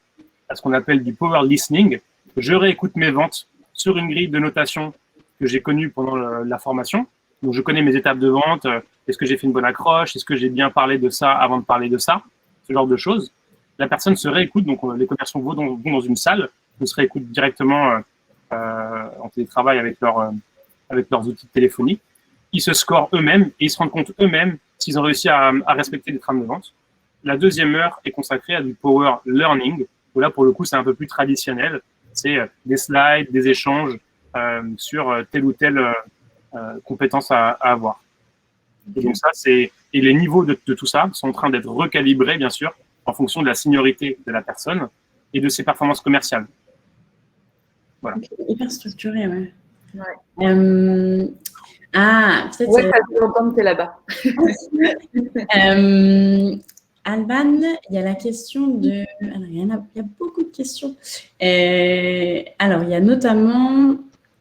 C: à ce qu'on appelle du power listening. Je réécoute mes ventes sur une grille de notation que j'ai connue pendant la formation. Donc, je connais mes étapes de vente. Est-ce que j'ai fait une bonne accroche? Est-ce que j'ai bien parlé de ça avant de parler de ça? Ce genre de choses. La personne se réécoute. Donc, les commerciaux vont dans une salle, ils se réécoutent directement en télétravail avec leurs outils téléphoniques. Ils se scorent eux-mêmes et ils se rendent compte eux-mêmes s'ils ont réussi à respecter les trames de vente. La 2e heure est consacrée à du power learning, où là, pour le coup, c'est un peu plus traditionnel. C'est des slides, des échanges sur telle ou telle compétence à avoir. Et donc ça, et les niveaux de tout ça sont en train d'être recalibrés, bien sûr, en fonction de la seniorité de la personne et de ses performances commerciales. Voilà.
A: Hyper structuré, ouais.
B: Ouais.
A: Peut-être.
B: Ouais, ça fait longtemps que tu es là-bas.
A: Alban, il y a la question de… Alors, il y a beaucoup de questions. Alors, il y a notamment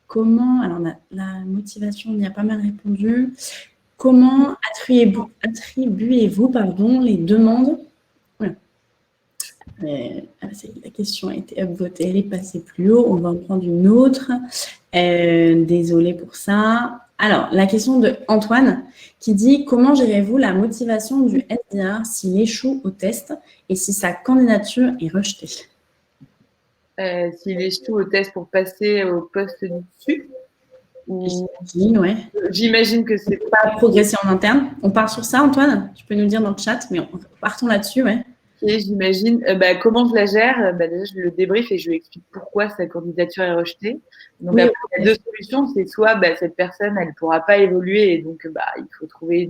A: comment… Alors, la motivation, on y a pas mal répondu. Comment attribuez-vous les demandes? La question a été upvotée, elle est passée plus haut. On va en prendre une autre. Désolée pour ça. Alors, la question de Antoine qui dit « Comment gérez-vous la motivation du SDR s'il échoue au test et si sa candidature est rejetée ?»
B: S'il échoue au test pour passer au poste du dessus,
A: ouais.
B: J'imagine que c'est
A: pas progresser en interne. On part sur ça, Antoine? Tu peux nous dire dans le chat, mais partons là-dessus, ouais.
B: Okay, j'imagine. Comment je la gère? Déjà, je le débrief et je lui explique pourquoi sa candidature est rejetée. Donc, oui, après, il y a 2 solutions. C'est soit cette personne, elle ne pourra pas évoluer et donc il faut trouver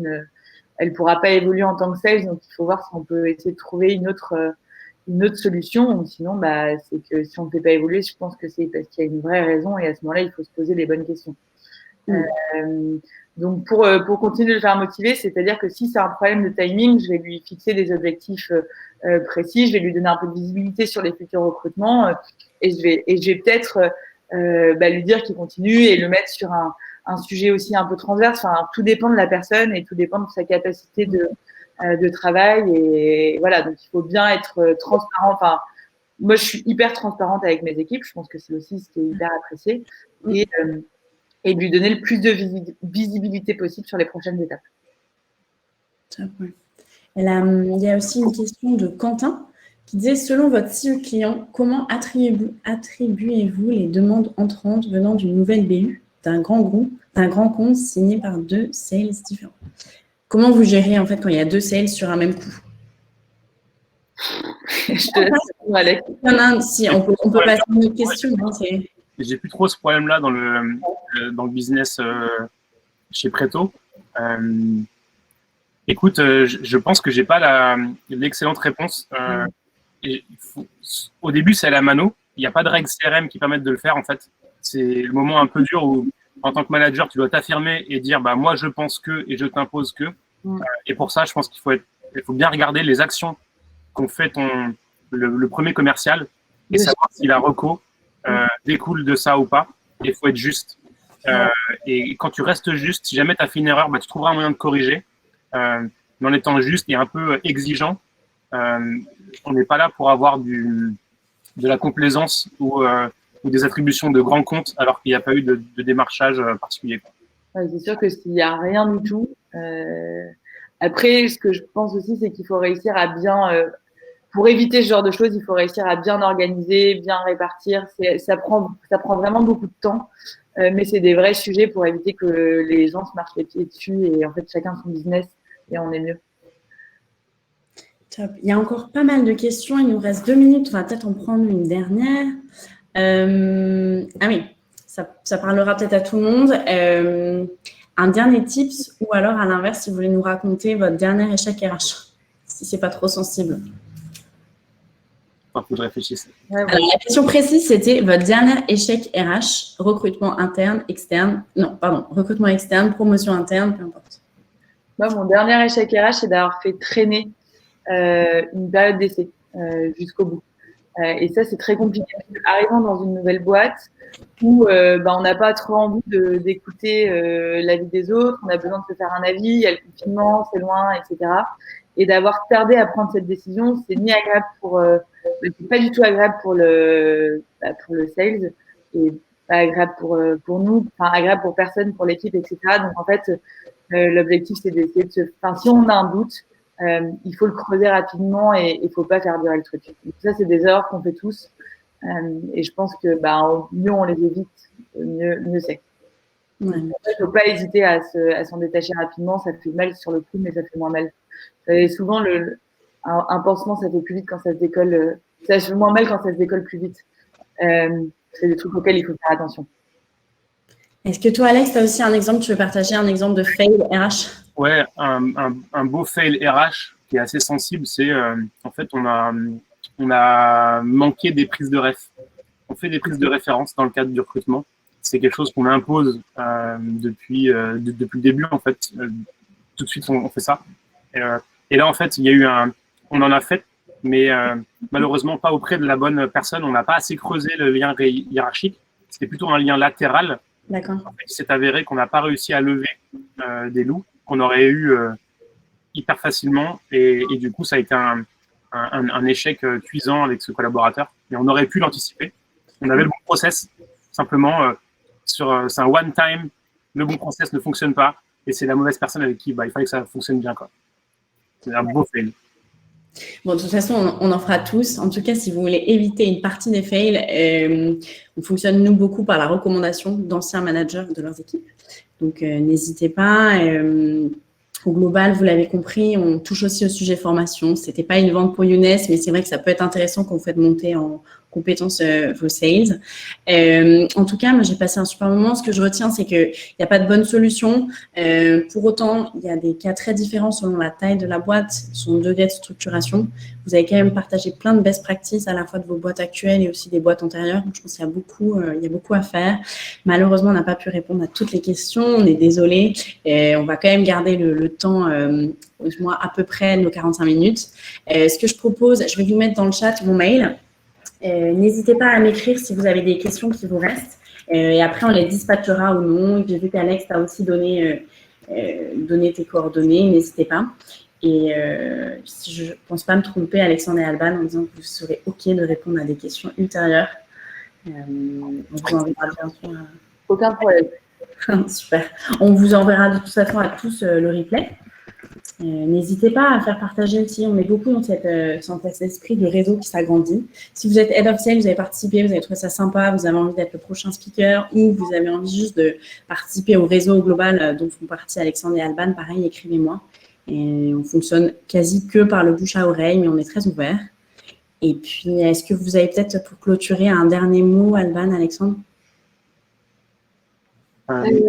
B: elle ne pourra pas évoluer en tant que sales. Donc, il faut voir si on peut essayer de trouver une autre solution. Ou sinon, c'est que si on ne fait pas évoluer, je pense que c'est parce qu'il y a une vraie raison et à ce moment-là, il faut se poser les bonnes questions. Donc, pour continuer de le faire motiver, c'est-à-dire que si c'est un problème de timing, je vais lui fixer des objectifs précis, je vais lui donner un peu de visibilité sur les futurs recrutements et je vais peut-être lui dire qu'il continue et le mettre sur un sujet aussi un peu transverse. Enfin, tout dépend de la personne et tout dépend de sa capacité de travail. Et voilà, donc il faut bien être transparent. Enfin, moi, je suis hyper transparente avec mes équipes. Je pense que c'est aussi ce qui est hyper apprécié. Et de lui donner le plus de visibilité possible sur les prochaines étapes.
A: Il y a aussi une question de Quentin qui disait, selon votre CEO client, comment attribuez-vous les demandes entrantes venant d'une nouvelle BU, d'un grand groupe, d'un grand compte signé par 2 sales différents? Comment vous gérez en fait quand il y a 2 sales sur un même coup?
B: Je te laisse répondre, Alex.
A: Si, on peut passer à une autre question.
C: J'ai plus trop ce problème-là dans le business chez Preto. Écoute, je pense que j'ai pas l'excellente réponse. Au début, c'est à la mano. Il n'y a pas de règles CRM qui permettent de le faire, en fait. C'est le moment un peu dur où, en tant que manager, tu dois t'affirmer et dire, bah, moi, je pense que et je t'impose que. Et pour ça, je pense qu'il faut bien regarder les actions qu'ont fait le premier commercial et savoir si la reco découle de ça ou pas. Et il faut être juste. Et quand tu restes juste, si jamais tu as fait une erreur, bah, tu trouveras un moyen de corriger. Mais en étant juste et un peu exigeant, on n'est pas là pour avoir de la complaisance ou des attributions de grands comptes alors qu'il n'y a pas eu de démarchage particulier.
B: Ouais, c'est sûr que s'il n'y a rien du tout. Après, ce que je pense aussi, c'est qu'il faut réussir à bien, pour éviter ce genre de choses, il faut réussir à bien organiser, bien répartir. Ça prend vraiment beaucoup de temps, mais c'est des vrais sujets pour éviter que les gens se marchent les pieds dessus et en fait chacun son business et on est mieux.
A: Top. Il y a encore pas mal de questions. Il nous reste 2 minutes. On va peut-être en prendre une dernière. Ah oui, ça parlera peut-être à tout le monde. Un dernier tips ou alors à l'inverse, si vous voulez nous raconter votre dernier échec RH, si c'est pas trop sensible.
C: Faut que je réfléchisse.
A: Alors, la question précise, c'était votre dernier échec RH, recrutement interne, externe. Non, pardon, recrutement externe, promotion interne, peu importe.
B: Moi, mon dernier échec RH, c'est d'avoir fait traîner une période d'essai jusqu'au bout. Et ça, c'est très compliqué. Arrivant dans une nouvelle boîte où on n'a pas trop envie d'écouter l'avis des autres, on a besoin de se faire un avis, il y a le confinement, c'est loin, etc. Et d'avoir tardé à prendre cette décision, c'est ni agréable c'est pas du tout agréable pour le sales et pas agréable pour nous, enfin agréable pour personne, pour l'équipe, etc. Donc en fait, l'objectif c'est d'essayer si on a un doute, il faut le creuser rapidement et il faut pas faire durer le truc. Donc ça, c'est des erreurs qu'on fait tous. Et je pense que mieux on les évite, mieux c'est. Il ne faut pas hésiter à s'en détacher rapidement. Ça fait mal sur le coup, mais ça fait moins mal. Et souvent, un pansement, ça fait plus vite quand ça se décolle. Ça fait moins mal quand ça se décolle plus vite. C'est des trucs auxquels il faut faire attention.
A: Est-ce que toi, Alex, tu as aussi un exemple, tu veux partager un exemple de fail RH?
C: Ouais, un beau fail RH qui est assez sensible, c'est en fait, on a manqué des prises de ref. On fait des prises de référence dans le cadre du recrutement. C'est quelque chose qu'on impose depuis le début, en fait. Tout de suite, on fait ça. Et là, en fait, il y a eu on en a fait, mais malheureusement pas auprès de la bonne personne. On n'a pas assez creusé le lien hiérarchique. C'était plutôt un lien latéral.
A: D'accord.
C: En fait, il s'est avéré qu'on n'a pas réussi à lever des loups qu'on aurait eu hyper facilement. Et du coup, ça a été un échec cuisant avec ce collaborateur. Et on aurait pu l'anticiper. On avait le bon process. Simplement, c'est un one time. Le bon process ne fonctionne pas. Et c'est la mauvaise personne avec qui il fallait que ça fonctionne bien, quoi. C'est un beau fail.
A: Bon, de toute façon, on en fera tous. En tout cas, si vous voulez éviter une partie des fails, on fonctionne, nous, beaucoup par la recommandation d'anciens managers de leurs équipes. Donc, n'hésitez pas. Au global, vous l'avez compris, on touche aussi au sujet formation. Ce n'était pas une vente pour Younes, mais c'est vrai que ça peut être intéressant quand vous faites monter en compétences vos sales. En tout cas, moi, j'ai passé un super moment. Ce que je retiens, c'est qu'il n'y a pas de bonne solution. Pour autant, il y a des cas très différents selon la taille de la boîte, son degré de structuration. Vous avez quand même partagé plein de best practices à la fois de vos boîtes actuelles et aussi des boîtes antérieures. Donc, je pense qu'il y a beaucoup à faire. Malheureusement, on n'a pas pu répondre à toutes les questions. On est désolé. On va quand même garder le temps, à peu près nos 45 minutes. Ce que je propose, je vais vous mettre dans le chat mon mail. N'hésitez pas à m'écrire si vous avez des questions qui vous restent. Et après, on les dispatchera ou non. J'ai vu qu'Alex t'a aussi donné tes coordonnées. N'hésitez pas. Et si je ne pense pas me tromper, Alexandre et Alban, en disant que vous serez OK de répondre à des questions ultérieures. On vous enverra bien sûr.
B: Aucun problème.
A: Super. On vous enverra de toute façon à tous le replay. N'hésitez pas à faire partager aussi. On est beaucoup dans cet esprit de réseau qui s'agrandit. Si vous êtes Head of Sales, vous avez participé, vous avez trouvé ça sympa, vous avez envie d'être le prochain speaker ou vous avez envie juste de participer au réseau global dont font partie Alexandre et Alban, pareil, écrivez-moi. Et on fonctionne quasi que par le bouche à oreille, mais on est très ouvert. Et puis, est-ce que vous avez peut-être pour clôturer un dernier mot, Alban, Alexandre?
C: Allez,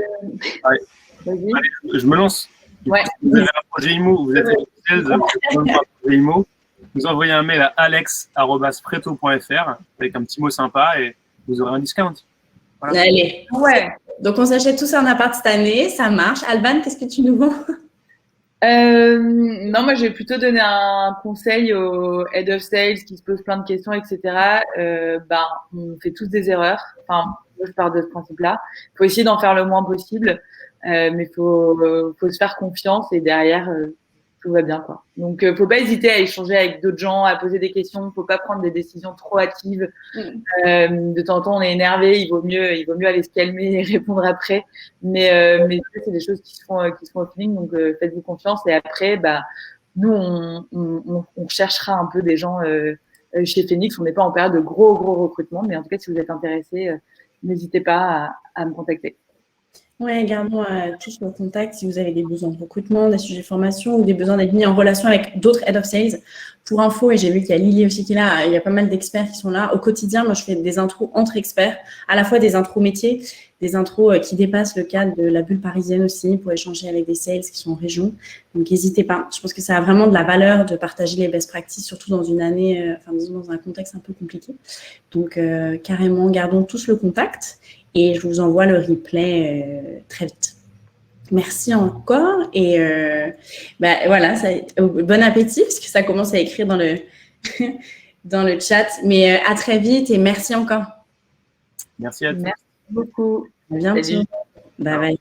C: je me lance.
B: Ouais.
C: Vous avez un projet IMO, vous êtes sales, vous avez un projet IMO, vous envoyez un mail à alex@preto.fr avec un petit mot sympa et vous aurez un discount.
A: Voilà. Allez, ouais. Donc, on s'achète tous un appart cette année, ça marche. Alban, qu'est-ce que tu nous vends?
B: Non, moi, je vais plutôt donner un conseil aux head of sales qui se posent plein de questions, etc. On fait tous des erreurs. Enfin, je pars de ce principe-là. Il faut essayer d'en faire le moins possible, mais faut se faire confiance et derrière, tout va bien, quoi. Donc, faut pas hésiter à échanger avec d'autres gens, à poser des questions. Faut pas prendre des décisions trop hâtives. De temps en temps, on est énervé. Il vaut mieux aller se calmer et répondre après. Mais c'est des choses qui se font au feeling. Donc, faites-vous confiance. Et après, nous, on cherchera un peu des gens chez Phoenix. On n'est pas en période de gros recrutement, mais en tout cas, si vous êtes intéressé, n'hésitez pas à me contacter.
A: Oui, gardons tous nos contacts si vous avez des besoins de recrutement, des sujets de formation ou des besoins d'être mis en relation avec d'autres Head of Sales. Pour info, et j'ai vu qu'il y a Lily aussi qui est là, il y a pas mal d'experts qui sont là. Au quotidien, moi, je fais des intros entre experts, à la fois des intros métiers, des intros qui dépassent le cadre de la bulle parisienne aussi pour échanger avec des sales qui sont en région. Donc, n'hésitez pas. Je pense que ça a vraiment de la valeur de partager les best practices, surtout dans une année, disons dans un contexte un peu compliqué. Donc, carrément, gardons tous le contact. Et je vous envoie le replay très vite. Merci encore. Et voilà, bon appétit, parce que ça commence à écrire dans le, dans le chat. Mais à très vite et merci encore.
C: Merci à tous.
B: Merci beaucoup.
A: À bientôt. Bye bye.